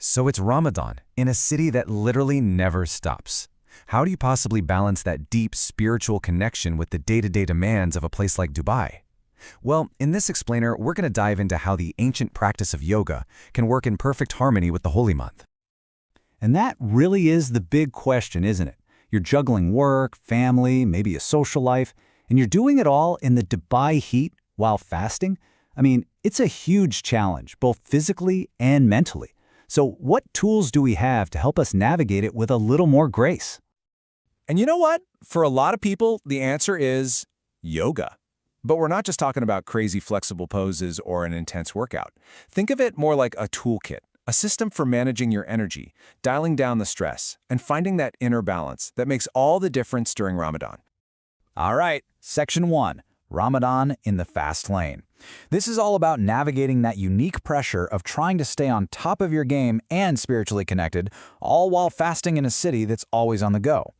So it's Ramadan, in a city that literally never stops. How do you possibly balance that deep spiritual connection with the day-to-day demands of a place like Dubai? Well, in this explainer, we're going to dive into how the ancient practice of yoga can work in perfect harmony with the holy month. And that really is the big question, isn't it? You're juggling work, family, maybe a social life, and you're doing it all in the Dubai heat while fasting? I mean, it's a huge challenge, both physically and mentally. So what tools do we have to help us navigate it with a little more grace? And you know what? For a lot of people, the answer is yoga. But we're not just talking about crazy flexible poses or an intense workout. Think of it more like a toolkit, a system for managing your energy, dialing down the stress, and finding that inner balance that makes all the difference during Ramadan. All right, Section 1, Ramadan in the fast lane. This is all about navigating that unique pressure of trying to stay on top of your game and spiritually connected, all while fasting in a city that's always on the go.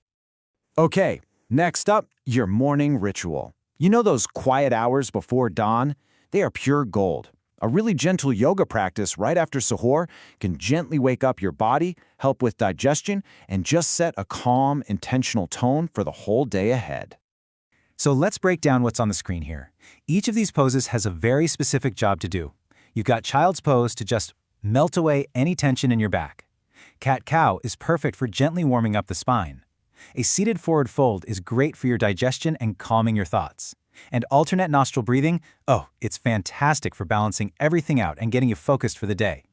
Okay, next up, your morning ritual. You know those quiet hours before dawn? They are pure gold. A really gentle yoga practice right after suhoor can gently wake up your body, help with digestion, and just set a calm, intentional tone for the whole day ahead. So let's break down what's on the screen here. Each of these poses has a very specific job to do. You've got child's pose to just melt away any tension in your back. Cat-cow is perfect for gently warming up the spine. A seated forward fold is great for your digestion and calming your thoughts. And alternate nostril breathing, oh, it's fantastic for balancing everything out and getting you focused for the day.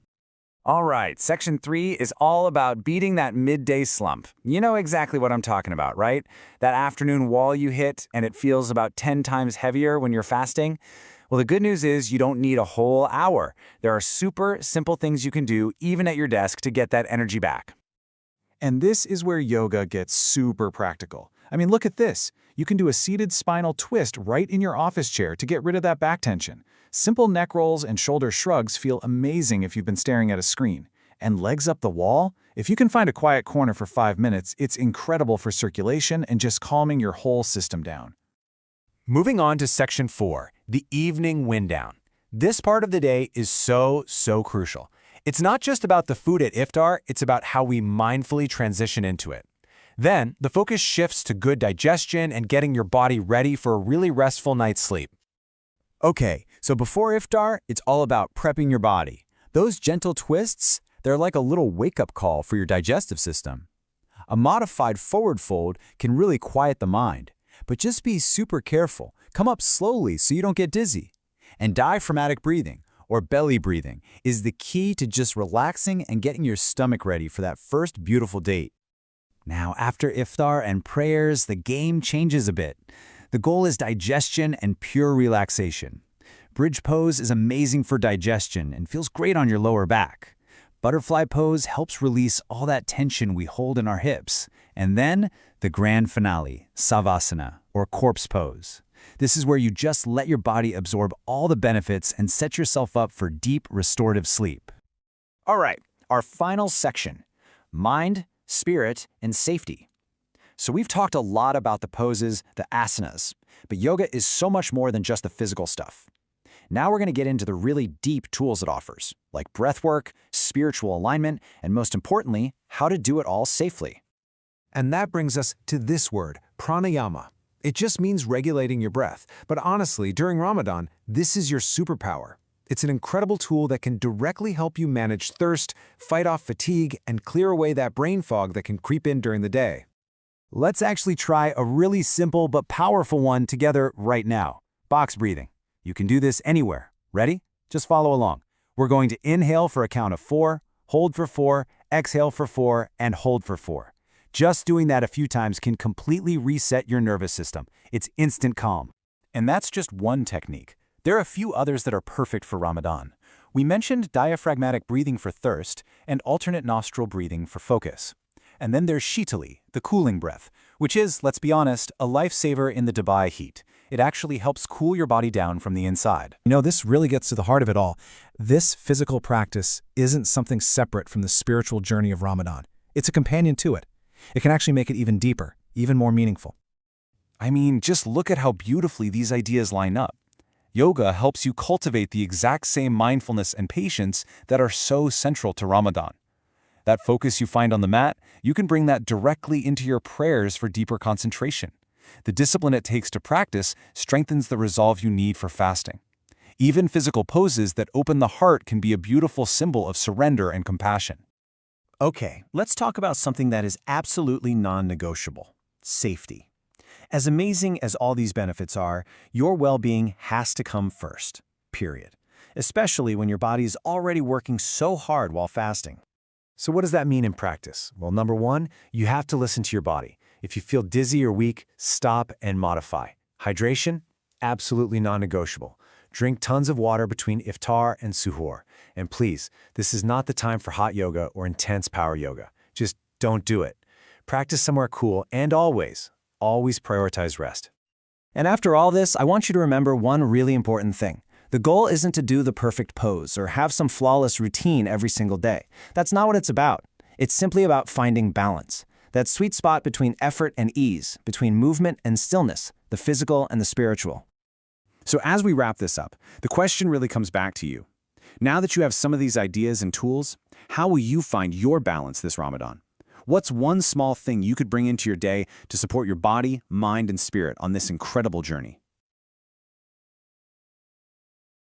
All right, Section 3 is all about beating that midday slump. You know exactly what I'm talking about, right? That afternoon wall you hit and it feels about 10 times heavier when you're fasting. Well, the good news is you don't need a whole hour. There are super simple things you can do even at your desk to get that energy back. And this is where yoga gets super practical. I mean, look at this. You can do a seated spinal twist right in your office chair to get rid of that back tension. Simple neck rolls and shoulder shrugs feel amazing if you've been staring at a screen. And legs up the wall? If you can find a quiet corner for 5 minutes, it's incredible for circulation and just calming your whole system down. Moving on to Section 4, the evening wind down. This part of the day is so crucial. It's not just about the food at iftar, it's about how we mindfully transition into it. Then, the focus shifts to good digestion and getting your body ready for a really restful night's sleep. Okay, so before iftar, it's all about prepping your body. Those gentle twists, they're like a little wake-up call for your digestive system. A modified forward fold can really quiet the mind, but just be super careful. Come up slowly so you don't get dizzy. And diaphragmatic breathing, or belly breathing, is the key to just relaxing and getting your stomach ready for that first beautiful date. Now, after iftar and prayers, the game changes a bit. The goal is digestion and pure relaxation. Bridge pose is amazing for digestion and feels great on your lower back. Butterfly pose helps release all that tension we hold in our hips. And then, the grand finale, Savasana, or corpse pose. This is where you just let your body absorb all the benefits and set yourself up for deep, restorative sleep. All right, our final section, mind, spirit, and safety. So we've talked a lot about the poses, the asanas, but yoga is so much more than just the physical stuff. Now we're going to get into the really deep tools it offers, like breathwork, spiritual alignment, and most importantly, how to do it all safely. And that brings us to this word, pranayama. It just means regulating your breath, but honestly, during Ramadan, this is your superpower. It's an incredible tool that can directly help you manage thirst, fight off fatigue, and clear away that brain fog that can creep in during the day. Let's actually try a really simple but powerful one together right now. Box breathing. You can do this anywhere. Ready? Just follow along. We're going to inhale for a count of 4, hold for 4, exhale for 4, and hold for 4. Just doing that a few times can completely reset your nervous system. It's instant calm. And that's just one technique. There are a few others that are perfect for Ramadan. We mentioned diaphragmatic breathing for thirst and alternate nostril breathing for focus. And then there's Shitali, the cooling breath, which is, let's be honest, a lifesaver in the Dubai heat. It actually helps cool your body down from the inside. You know, this really gets to the heart of it all. This physical practice isn't something separate from the spiritual journey of Ramadan. It's a companion to it. It can actually make it even deeper, even more meaningful. I mean, just look at how beautifully these ideas line up. Yoga helps you cultivate the exact same mindfulness and patience that are so central to Ramadan. That focus you find on the mat, you can bring that directly into your prayers for deeper concentration. The discipline it takes to practice strengthens the resolve you need for fasting. Even physical poses that open the heart can be a beautiful symbol of surrender and compassion. Okay, let's talk about something that is absolutely non-negotiable: safety. As amazing as all these benefits are, your well-being has to come first, period. Especially when your body is already working so hard while fasting. So what does that mean in practice? Well, number one, you have to listen to your body. If you feel dizzy or weak, stop and modify. Hydration? Absolutely non-negotiable. Drink tons of water between iftar and suhoor. And please, this is not the time for hot yoga or intense power yoga. Just don't do it. Practice somewhere cool and always prioritize rest. And after all this, I want you to remember one really important thing. The goal isn't to do the perfect pose or have some flawless routine every single day. That's not what it's about. It's simply about finding balance. That sweet spot between effort and ease, between movement and stillness, the physical and the spiritual. So as we wrap this up, the question really comes back to you. Now that you have some of these ideas and tools, how will you find your balance this Ramadan? What's one small thing you could bring into your day to support your body, mind, and spirit on this incredible journey?